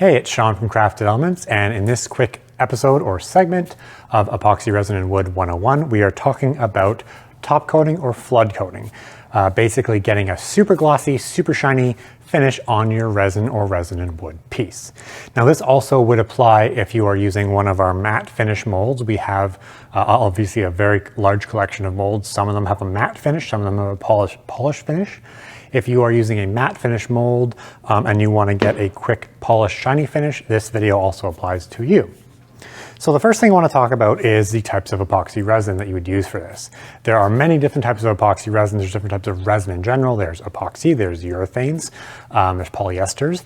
Hey, it's Sean from Crafted Elements, and in this quick episode or segment of Epoxy Resin and Wood 101, we are talking about top coating or flood coating. Basically getting a super glossy, super shiny finish on your resin or resin and wood piece. Now this also would apply if you are using one of our matte finish molds. We have obviously a very large collection of molds. Some of them have a matte finish, some of them have a polish finish. If you are using a matte finish mold and you want to get a quick polished shiny finish, this video also applies to you. So the first thing I want to talk about is the types of epoxy resin that you would use for this. There are many different types of epoxy resin. There's different types of resin in general. There's epoxy, there's urethanes, there's polyesters.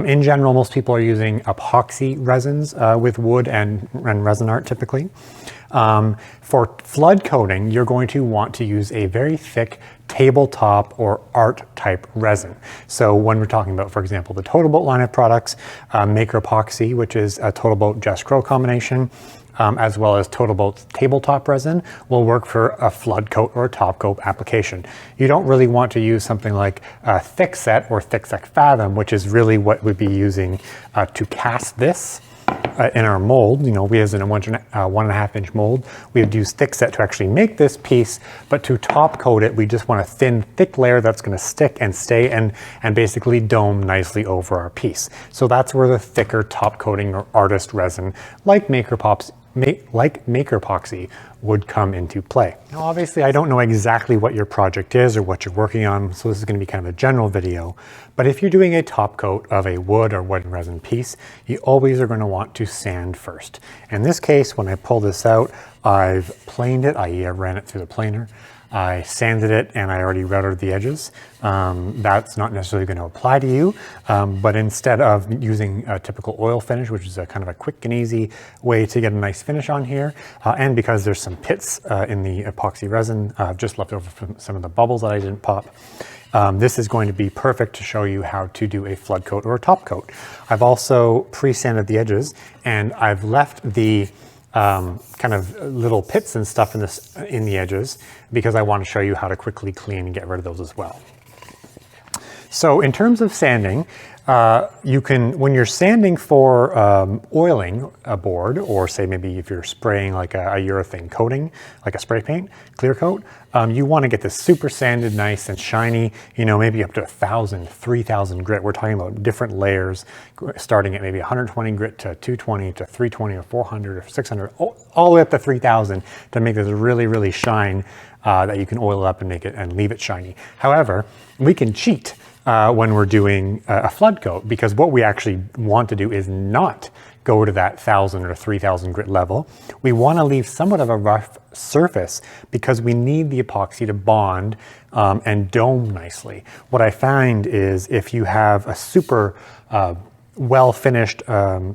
In general, most people are using epoxy resins with wood and resin art typically. For flood coating, you're going to want to use a very thick tabletop or art type resin. So when we're talking about, for example, the Total Boat line of products, Maker Epoxy, which is a Total Boat Just Grow combination, as well as Total Boat's tabletop resin, will work for a flood coat or a top coat application. You don't really want to use something like Thickset or Thickset Fathom, which is really what we'd be using to cast this. In our mold, you know, we as in a 1.5 inch mold, we would use Thickset to actually make this piece, but to top coat it, we just want a thin, thick layer that's going to stick and stay and basically dome nicely over our piece. So that's where the thicker top coating or artist resin, like Maker Epoxy, would come into play. Now, obviously, I don't know exactly what your project is or what you're working on, so this is going to be kind of a general video. But if you're doing a top coat of a wood or wood and resin piece, you always are going to want to sand first. In this case, when I pull this out, I've planed it, i.e. I ran it through the planer. I sanded it and I already routed the edges. That's not necessarily going to apply to you, but instead of using a typical oil finish, which is a kind of a quick and easy way to get a nice finish on here, and because there's some pits in the epoxy resin just left over from some of the bubbles that I didn't pop, this is going to be perfect to show you how to do a flood coat or a top coat. I've also pre-sanded the edges and I've left the kind of little pits and stuff in the edges because I want to show you how to quickly clean and get rid of those as well. So in terms of sanding, you can, when you're sanding for oiling a board, or say maybe if you're spraying like a urethane coating, like a spray paint, clear coat, you want to get this super sanded, nice and shiny, you know, maybe up to 1,000, 3,000 grit. We're talking about different layers, starting at maybe 120 grit to 220 to 320 or 400 or 600, all the way up to 3,000 to make this really, really shine that you can oil up and make it and leave it shiny. However, we can cheat when we're doing a flood coat, because what we actually want to do is not go to that 1,000 or 3,000 grit level. We want to leave somewhat of a rough surface because we need the epoxy to bond and dome nicely. What I find is if you have a super well-finished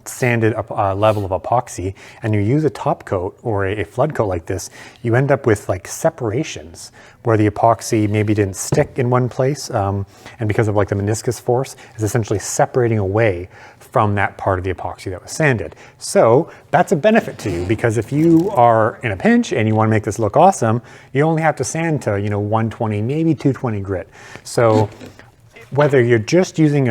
sanded level of epoxy and you use a top coat or a flood coat like this, you end up with like separations where the epoxy maybe didn't stick in one place and because of like the meniscus force is essentially separating away from that part of the epoxy that was sanded. So that's a benefit to you, because if you are in a pinch and you want to make this look awesome, you only have to sand to, you know, 120, maybe 220 grit. So whether you're just using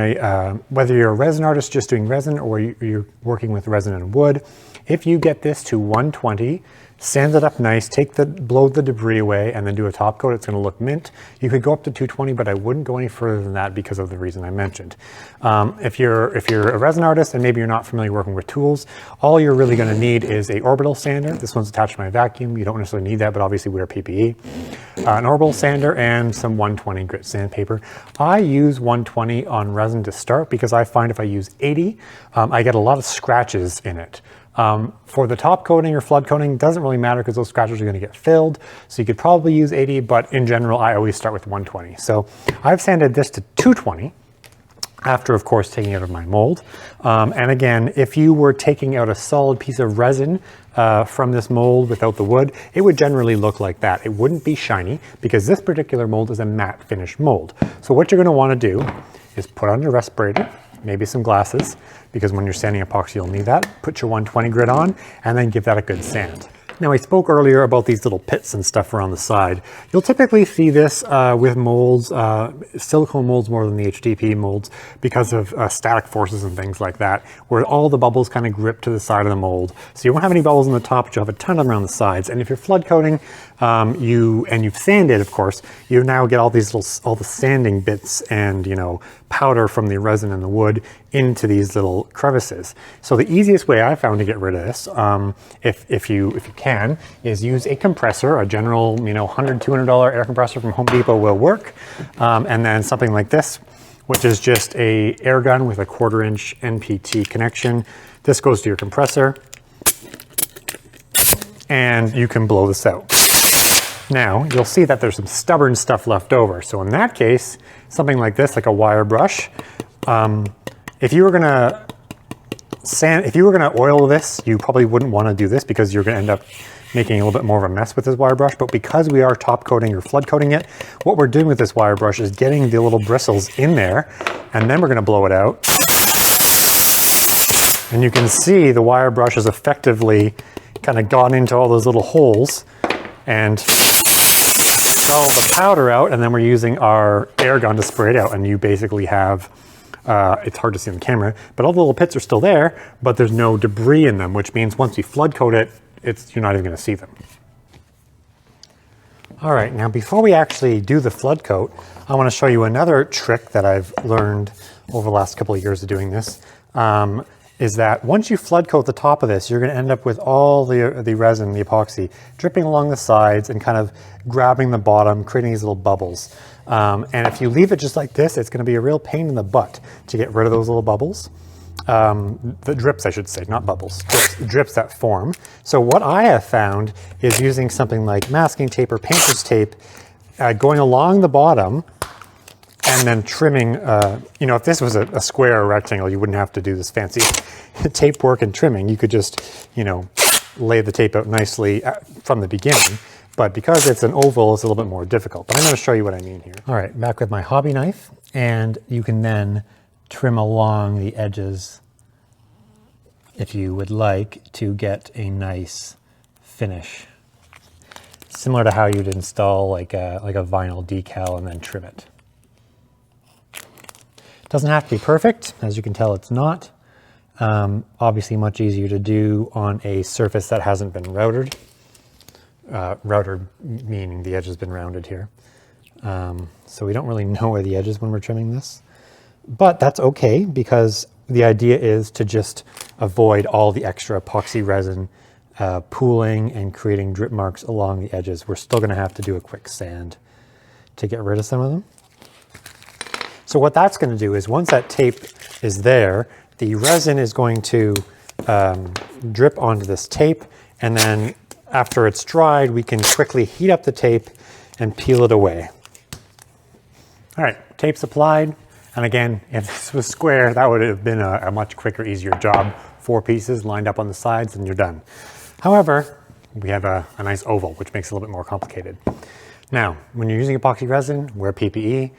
whether you're a resin artist just doing resin or you're working with resin and wood, if you get this to 120, sand it up nice, blow the debris away, and then do a top coat, it's going to look mint. You could go up to 220, but I wouldn't go any further than that because of the reason I mentioned. If you're a resin artist and maybe you're not familiar working with tools, all you're really going to need is a orbital sander. This one's attached to my vacuum. You don't necessarily need that, but obviously wear PPE. An orbital sander and some 120 grit sandpaper. I use 120 on resin to start because I find if I use 80, I get a lot of scratches in it. For the top coating or flood coating, doesn't really matter because those scratches are going to get filled. So you could probably use 80, but in general, I always start with 120. So I've sanded this to 220 after, of course, taking it out of my mold. And again, if you were taking out a solid piece of resin from this mold without the wood, it would generally look like that. It wouldn't be shiny because this particular mold is a matte finish mold. So what you're going to want to do is put on your respirator, maybe some glasses, because when you're sanding epoxy, you'll need that. Put your 120 grit on and then give that a good sand. Now, I spoke earlier about these little pits and stuff around the side. You'll typically see this with molds, silicone molds more than the HDP molds because of static forces and things like that, where all the bubbles kind of grip to the side of the mold. So you won't have any bubbles on the top, but you'll have a ton of them around the sides. And if you're flood coating, you've sanded, of course, you now get all these all the sanding bits and, you know, powder from the resin and the wood into these little crevices. So the easiest way I found to get rid of this, if you can, is use a compressor. A general, you know, $100, $200 air compressor from Home Depot will work. And then something like this, which is just a air gun with a 1/4 inch NPT connection. This goes to your compressor and you can blow this out. Now, you'll see that there's some stubborn stuff left over. So in that case, something like this, like a wire brush, if you were gonna oil this, you probably wouldn't want to do this because you're gonna end up making a little bit more of a mess with this wire brush. But because we are top coating or flood coating it, what we're doing with this wire brush is getting the little bristles in there, and then we're gonna blow it out. And you can see the wire brush has effectively kind of gone into all those little holes and got all the powder out, and then we're using our air gun to spray it out. And you basically have, it's hard to see on the camera, but all the little pits are still there, but there's no debris in them, which means once you flood coat it, you're not even gonna see them. All right, now before we actually do the flood coat, I wanna show you another trick that I've learned over the last couple of years of doing this. Is that once you flood coat the top of this, you're gonna end up with all the resin, the epoxy, dripping along the sides and kind of grabbing the bottom, creating these little bubbles. And if you leave it just like this, it's gonna be a real pain in the butt to get rid of those little bubbles. The drips, I should say, not bubbles, drips that form. So what I have found is using something like masking tape or painter's tape, going along the bottom, and then trimming, you know, if this was a square or rectangle, you wouldn't have to do this fancy tape work and trimming. You could just, you know, lay the tape out nicely from the beginning. But because it's an oval, it's a little bit more difficult. But I'm gonna show you what I mean here. All right, back with my hobby knife, and you can then trim along the edges if you would like to get a nice finish. Similar to how you'd install like a vinyl decal and then trim it. Doesn't have to be perfect, as you can tell it's not. Obviously much easier to do on a surface that hasn't been routed. Routed meaning the edge has been rounded here. So we don't really know where the edge is when we're trimming this. But that's okay, because the idea is to just avoid all the extra epoxy resin pooling and creating drip marks along the edges. We're still gonna have to do a quick sand to get rid of some of them. So what that's going to do is once that tape is there, the resin is going to drip onto this tape, and then after it's dried, we can quickly heat up the tape and peel it away. All right, tape's applied. And again, if this was square, that would have been a much quicker, easier job. 4 pieces lined up on the sides and you're done. However, we have a nice oval, which makes it a little bit more complicated. Now, when you're using epoxy resin, wear PPE.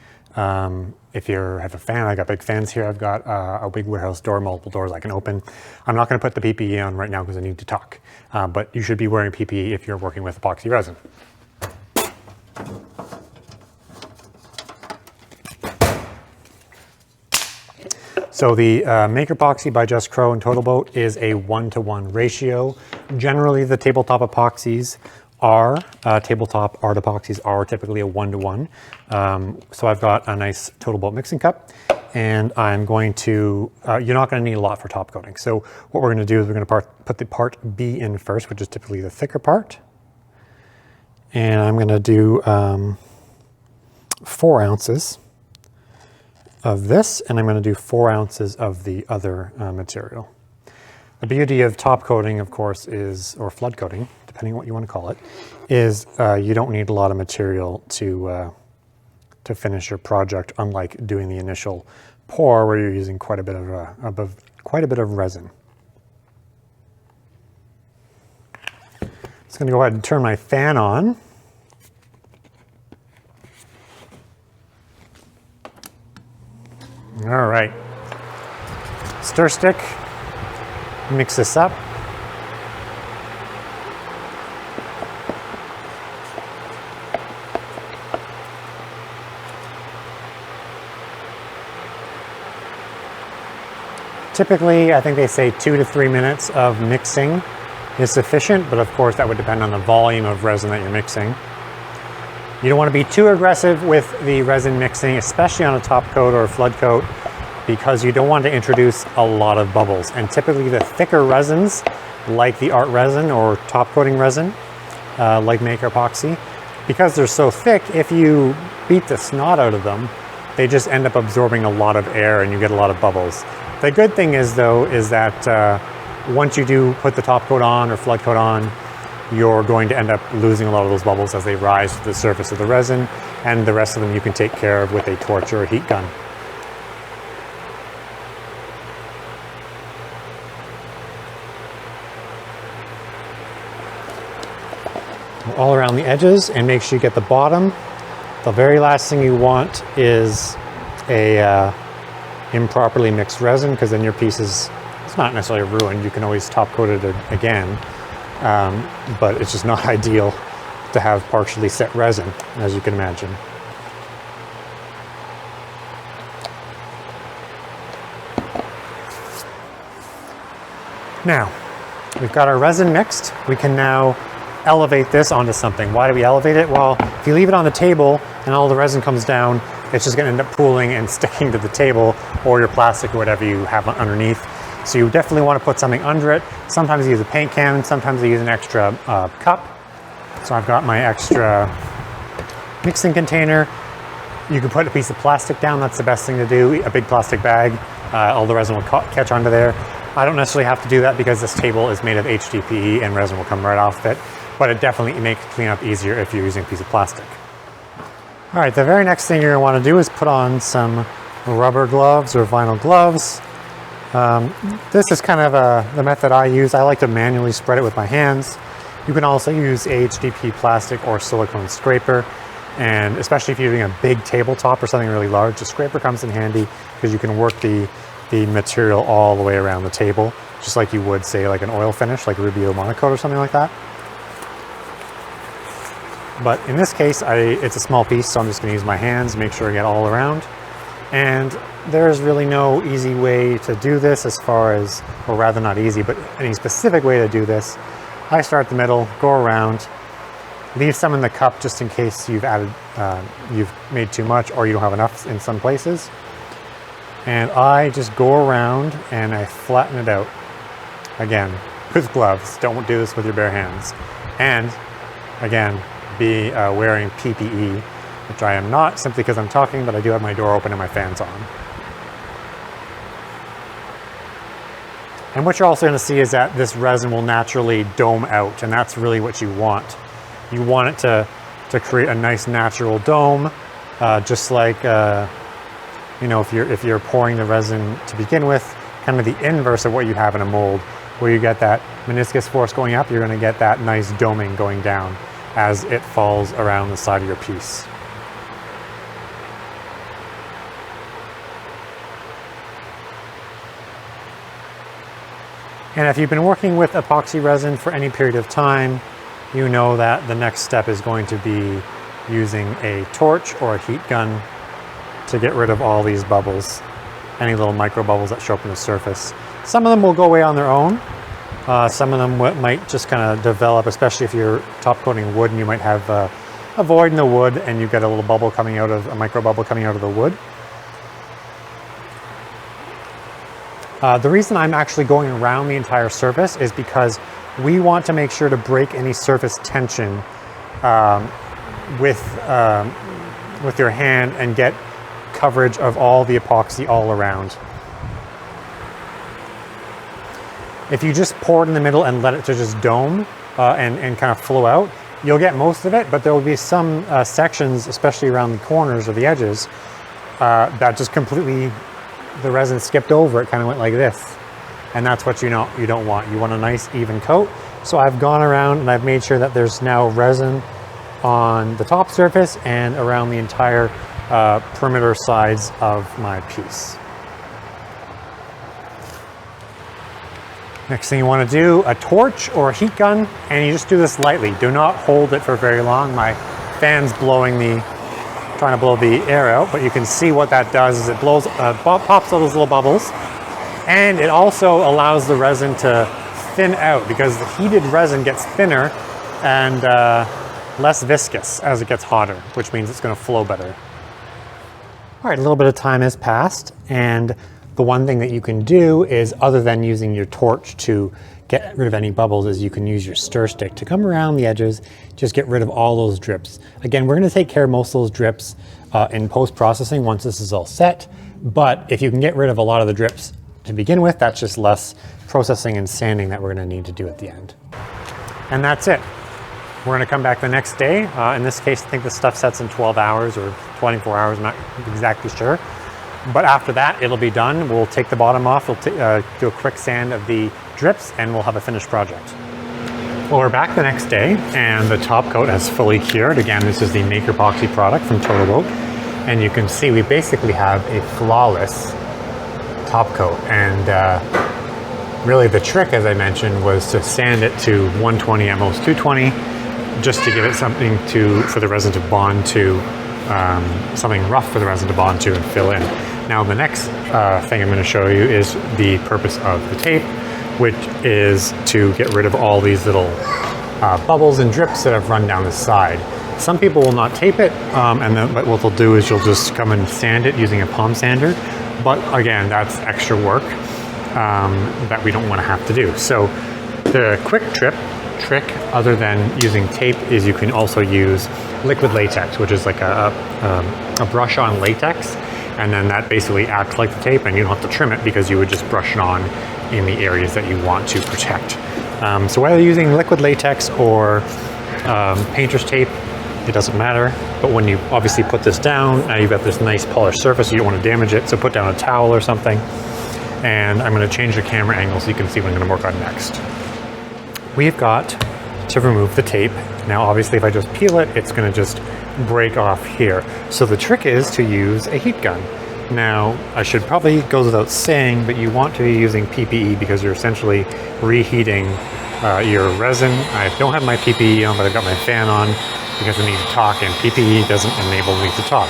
If you have a fan, I got big fans here. I've got a big warehouse door, multiple doors I can open. I'm not going to put the PPE on right now because I need to talk, but you should be wearing PPE if you're working with epoxy resin. So the Maker Epoxy by Just Crow and Total Boat is a 1-to-1 ratio. Generally, the tabletop epoxies are, tabletop art epoxies are typically a 1-to-1. So I've got a nice Total Boat mixing cup, and I'm going to, you're not going to need a lot for top coating. So what we're going to do is we're going to put the part B in first, which is typically the thicker part. And I'm going to do 4 ounces of this, and I'm going to do 4 ounces of the other material. The beauty of top coating, of course, is, or flood coating, depending on what you want to call it, is you don't need a lot of material to finish your project, unlike doing the initial pour where you're using quite a bit of resin. Just going to go ahead and turn my fan on. All right, stir stick, mix this up. Typically, I think they say 2 to 3 minutes of mixing is sufficient, but of course that would depend on the volume of resin that you're mixing. You don't want to be too aggressive with the resin mixing, especially on a top coat or a flood coat, because you don't want to introduce a lot of bubbles. And typically the thicker resins, like the art resin or top coating resin, like Maker Epoxy, because they're so thick, if you beat the snot out of them, they just end up absorbing a lot of air and you get a lot of bubbles. The good thing is though, is that once you do put the top coat on or flood coat on, you're going to end up losing a lot of those bubbles as they rise to the surface of the resin, and the rest of them you can take care of with a torch or a heat gun. All around the edges, and make sure you get the bottom. The very last thing you want is a improperly mixed resin, because then your piece is, it's not necessarily ruined. You can always top coat it again, but it's just not ideal to have partially set resin, as you can imagine. Now, we've got our resin mixed. We can now elevate this onto something. Why do we elevate it? Well, if you leave it on the table and all the resin comes down, it's just going to end up pooling and sticking to the table or your plastic or whatever you have underneath. So you definitely want to put something under it. Sometimes I use a paint can, sometimes I use an extra cup. So I've got my extra mixing container. You can put a piece of plastic down, that's the best thing to do, a big plastic bag. All the resin will catch onto there. I don't necessarily have to do that because this table is made of HDPE and resin will come right off it. But it definitely makes cleanup easier if you're using a piece of plastic. All right, the very next thing you're gonna wanna do is put on some rubber gloves or vinyl gloves. This is kind of the method I use. I like to manually spread it with my hands. You can also use HDPE plastic or silicone scraper. And especially if you're doing a big tabletop or something really large, a scraper comes in handy because you can work the material all the way around the table, just like you would say like an oil finish, like Rubio Monocoat or something like that. But in this case, it's a small piece, so I'm just gonna use my hands, make sure I get all around. And there's really no easy way to do this as far as, or rather not easy, but any specific way to do this. I start the middle, go around, leave some in the cup just in case you've made too much or you don't have enough in some places. And I just go around and I flatten it out. Again, with gloves, don't do this with your bare hands. And again, be wearing PPE, which I am not simply because I'm talking, but I do have my door open and my fans on. And what you're also going to see is that this resin will naturally dome out, and that's really what you want. You want it to create a nice natural dome, just like you know, if you're pouring the resin to begin with, kind of the inverse of what you have in a mold, where you get that meniscus force going up, you're going to get that nice doming going down as it falls around the side of your piece. And if you've been working with epoxy resin for any period of time, you know that the next step is going to be using a torch or a heat gun to get rid of all these bubbles, any little micro bubbles that show up on the surface. Some of them will go away on their own. Some of them might just kind of develop, especially if you're top coating wood and you might have a void in the wood and you get a little bubble coming out of, a micro bubble coming out of the wood. The reason I'm actually going around the entire surface is because we want to make sure to break any surface tension with your hand and get coverage of all the epoxy all around. If you just pour it in the middle and let it to just dome and kind of flow out, you'll get most of it, but there will be some sections, especially around the corners or the edges, that just completely, the resin skipped over, it kind of went like this. And that's what you don't want. You want a nice even coat. So I've gone around and I've made sure that there's now resin on the top surface and around the entire perimeter sides of my piece. Next thing you want to do, a torch or a heat gun, and you just do this lightly. Do not hold it for very long. My fan's trying to blow the air out, but you can see what that does is it blows, pops all those little bubbles, And it also allows the resin to thin out because the heated resin gets thinner and less viscous as it gets hotter, which means it's going to flow better. All right, a little bit of time has passed, and the one thing that you can do is, other than using your torch to get rid of any bubbles, is you can use your stir stick to come around the edges, just get rid of all those drips. Again, we're going to take care of most of those drips in post-processing once this is all set, but if you can get rid of a lot of the drips to begin with, that's just less processing and sanding that we're going to need to do at the end. And that's it. We're going to come back the next day. In this case, I think the stuff sets in 12 hours or 24 hours, I'm not exactly sure. But after that, it'll be done. We'll take the bottom off, we'll do a quick sand of the drips, and we'll have a finished project. Well, we're back the next day, and the top coat has fully cured. Again, this is the Maker Epoxy product from Total Oak. And you can see we basically have a flawless top coat. And really the trick, as I mentioned, was to sand it to 120 at most 220, just to give it something for the resin to bond to, something rough for the resin to bond to and fill in. Now the next thing I'm going to show you is the purpose of the tape, which is to get rid of all these little bubbles and drips that have run down the side. Some people will not tape it, and then what they'll do is you'll just come and sand it using a palm sander. But again, that's extra work that we don't want to have to do. So the quick trick, other than using tape, is you can also use liquid latex, which is like a brush on latex, and then that basically acts like the tape, and you don't have to trim it because you would just brush it on in the areas that you want to protect. So whether you're using liquid latex or painter's tape, it doesn't matter. But when you obviously put this down, now you've got this nice polished surface, you don't want to damage it, so put down a towel or something. And I'm going to change the camera angle so you can see what I'm going to work on next. We've got to remove the tape. Now obviously if I just peel it, it's going to just break off here. So the trick is to use a heat gun. Now I should probably go without saying, but you want to be using PPE because you're essentially reheating your resin. I don't have my PPE on, but I've got my fan on because I need to talk, and PPE doesn't enable me to talk.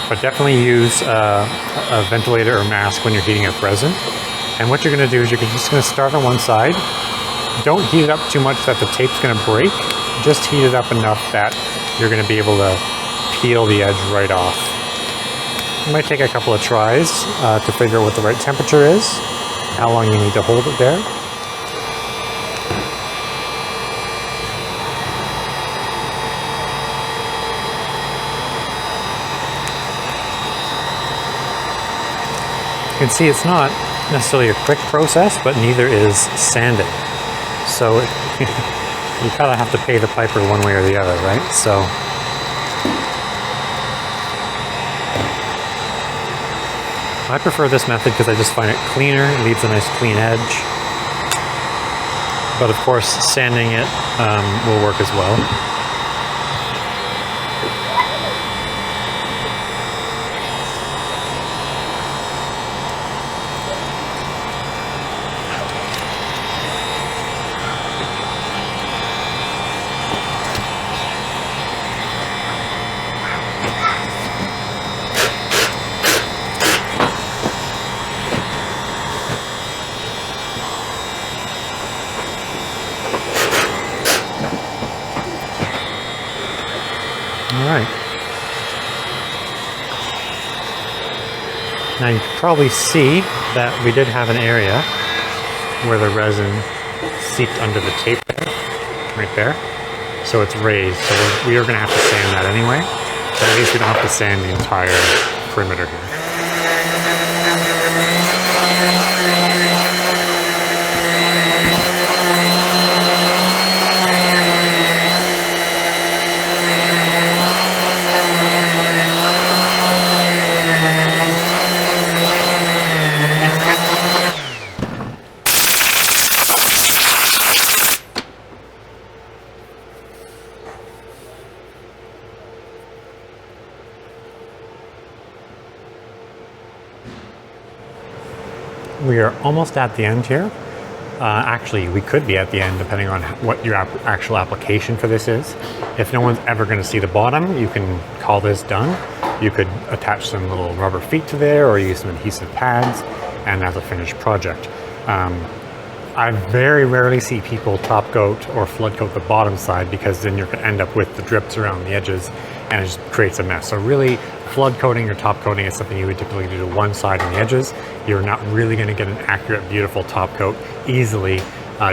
But definitely use a ventilator or mask when you're heating up resin. And what you're going to do is you're just going to start on one side. Don't heat it up too much that the tape's going to break. Just heat it up enough that you're going to be able to peel the edge right off. It might take a couple of tries to figure out what the right temperature is, how long you need to hold it there. You can see it's not necessarily a quick process, but neither is sanding. So you kind of have to pay the piper one way or the other, right? So I prefer this method because I just find it cleaner. It leaves a nice clean edge. But of course, sanding it will work as well. Alright. Now you can probably see that we did have an area where the resin seeped under the tape there, right there. So it's raised. So we are going to have to sand that anyway. But at least we don't have to sand the entire perimeter here. We are almost at the end here. Actually, we could be at the end depending on what your actual application for this is. If no one's ever going to see the bottom, you can call this done. You could attach some little rubber feet to there or use some adhesive pads. and as a finished project. I very rarely see people top coat or flood coat the bottom side, because then you're going to end up with the drips around the edges and it just creates a mess. So really, flood coating or top coating is something you would typically do to one side on the edges. You're not really going to get an accurate, beautiful top coat easily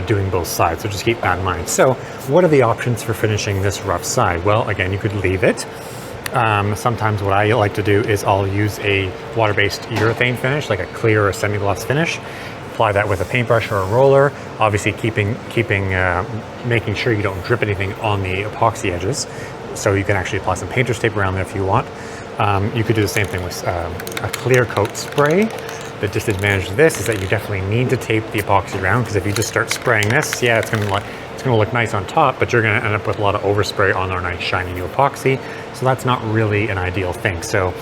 doing both sides. So just keep that in mind. So what are the options for finishing this rough side? Well, again, you could leave it. Sometimes what I like to do is I'll use a water-based urethane finish, like a clear or semi-gloss finish. Apply that with a paintbrush or a roller, obviously making sure you don't drip anything on the epoxy edges. So you can actually apply some painter's tape around there if you want. You could do the same thing with a clear coat spray. The disadvantage of this is that you definitely need to tape the epoxy around, because if you just start spraying this, yeah, it's going to look nice on top, but you're going to end up with a lot of overspray on our nice shiny new epoxy. So that's not really an ideal thing. So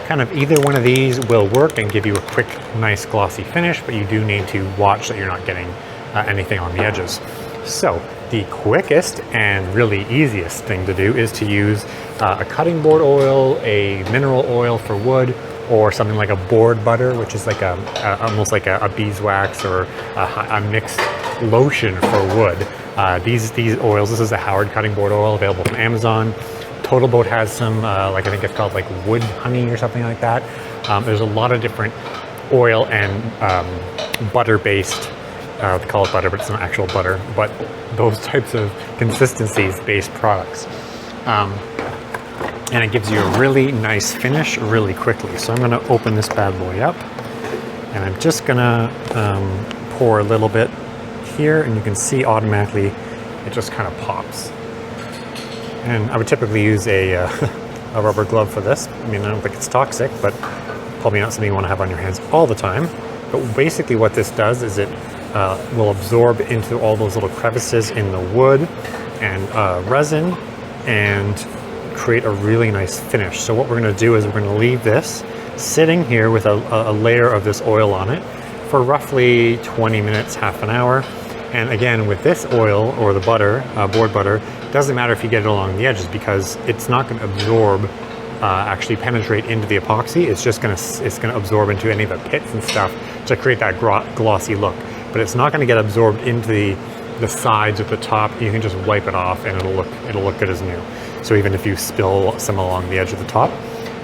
kind of either one of these will work and give you a quick, nice glossy finish, but you do need to watch that you're not getting anything on the edges. So the quickest and really easiest thing to do is to use a cutting board oil, a mineral oil for wood, or something like a board butter, which is like almost like a beeswax or a mixed lotion for wood. These oils, this is a Howard cutting board oil available from Amazon. Total Boat has some, like I think it's called like wood honey or something like that. There's a lot of different oil and butter-based, they call it butter, but it's not actual butter, but those types of consistencies-based products. And it gives you a really nice finish really quickly. So I'm gonna open this bad boy up, and I'm just gonna pour a little bit here, and you can see automatically it just kind of pops. And I would typically use a rubber glove for this. I mean, I don't think it's toxic, but probably not something you want to have on your hands all the time. But basically what this does is it will absorb into all those little crevices in the wood and resin and create a really nice finish. So what we're going to do is we're going to leave this sitting here with a layer of this oil on it for roughly 20 minutes, half an hour. And again, with this oil or the butter, board butter, it doesn't matter if you get it along the edges, because it's not going to absorb, actually penetrate into the epoxy. It's just going to absorb into any of the pits and stuff to create that glossy look. But it's not going to get absorbed into the sides or the top. You can just wipe it off and it'll look good as new. So even if you spill some along the edge of the top.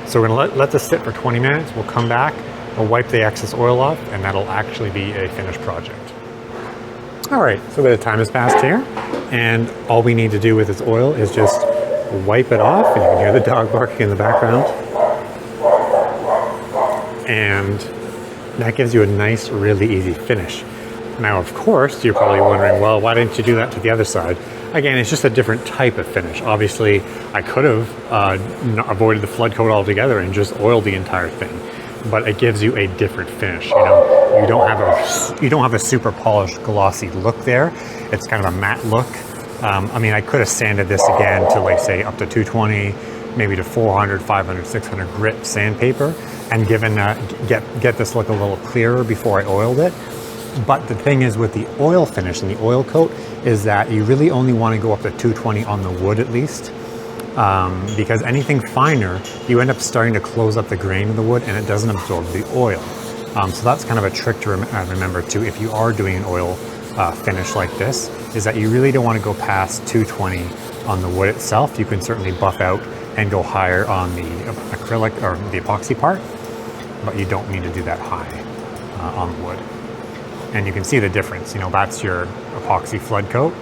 So we're going to let this sit for 20 minutes. We'll come back, we'll wipe the excess oil off, and that'll actually be a finished project. All right, so a bit of time has passed here, and all we need to do with this oil is just wipe it off, and you can hear the dog barking in the background. And that gives you a nice, really easy finish. Now, of course, you're probably wondering, well, why didn't you do that to the other side? Again, it's just a different type of finish. Obviously, I could have avoided the flood coat altogether and just oiled the entire thing, but it gives you a different finish. You know, you don't have a super polished, glossy look there. It's kind of a matte look. I mean, I could have sanded this again to, like, say, up to 220, maybe to 400, 500, 600 grit sandpaper, and get this look a little clearer before I oiled it. But the thing is with the oil finish and the oil coat is that you really only want to go up to 220 on the wood at least, because anything finer, you end up starting to close up the grain of the wood and it doesn't absorb the oil. So that's kind of a trick to remember too if you are doing an oil finish like this, is that you really don't want to go past 220 on the wood itself. You can certainly buff out and go higher on the acrylic or the epoxy part, but you don't need to do that high on the wood. And you can see the difference. You know, that's your epoxy flood coat,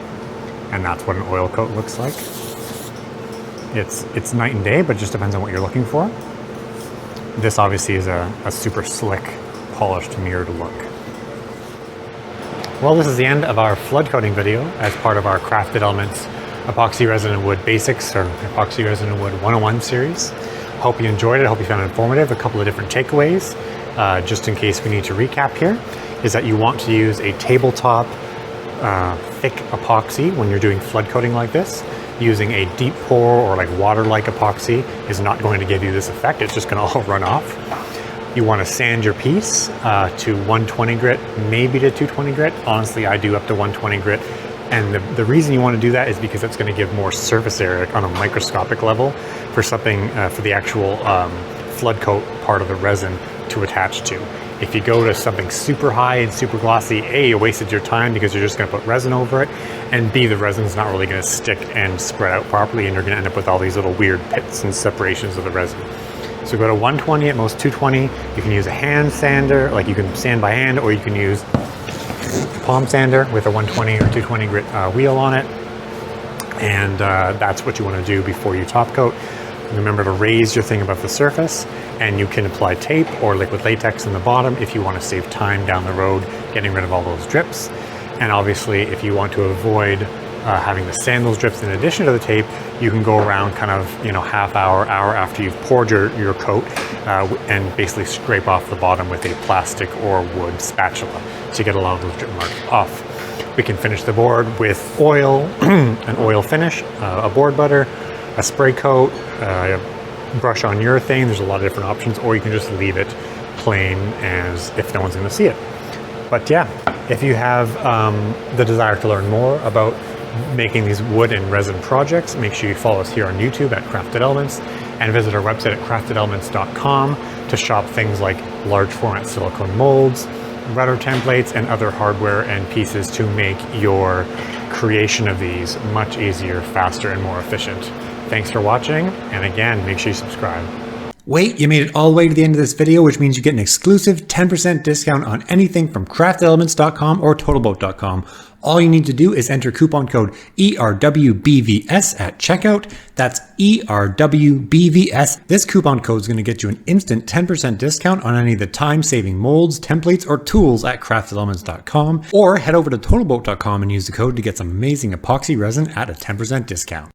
and that's what an oil coat looks like. It's night and day, but it just depends on what you're looking for. This obviously is a super slick, polished, mirrored look. Well, this is the end of our flood coating video as part of our Crafted Elements Epoxy Resin and Wood Basics, or Epoxy Resin and Wood 101 series. Hope you enjoyed it. Hope you found it informative. A couple of different takeaways, just in case we need to recap here, is that you want to use a tabletop thick epoxy when you're doing flood coating like this. Using a deep pour or like water-like epoxy is not going to give you this effect. It's just going to all run off. You want to sand your piece to 120 grit, maybe to 220 grit. Honestly, I do up to 120 grit. And the reason you want to do that is because it's going to give more surface area on a microscopic level for something, for the actual flood coat part of the resin to attach to. If you go to something super high and super glossy, A, you wasted your time because you're just going to put resin over it, and B, the resin's not really going to stick and spread out properly, and you're going to end up with all these little weird pits and separations of the resin. So go to 120, at most 220. You can use a hand sander, like you can sand by hand, or you can use palm sander with a 120 or 220 grit wheel on it. And that's what you want to do before you top coat. Remember to raise your thing above the surface, and you can apply tape or liquid latex in the bottom if you want to save time down the road getting rid of all those drips. And obviously, if you want to avoid having to sand those drips in addition to the tape, you can go around kind of, half hour after you've poured your coat and basically scrape off the bottom with a plastic or wood spatula to get a lot of those drip marks off. We can finish the board with oil, an oil finish, a board butter, a spray coat, brush on urethane. There's a lot of different options, or you can just leave it plain as if no one's going to see it. But yeah, if you have the desire to learn more about making these wood and resin projects, make sure you follow us here on YouTube at Crafted Elements, and visit our website at craftedelements.com to shop things like large format silicone molds, router templates, and other hardware and pieces to make your creation of these much easier, faster, and more efficient. Thanks for watching, and again, make sure you subscribe. Wait, you made it all the way to the end of this video, which means you get an exclusive 10% discount on anything from craftedelements.com or totalboat.com. All you need to do is enter coupon code ERWBVS at checkout. That's ERWBVS. This coupon code is going to get you an instant 10% discount on any of the time-saving molds, templates, or tools at craftedelements.com, or head over to totalboat.com and use the code to get some amazing epoxy resin at a 10% discount.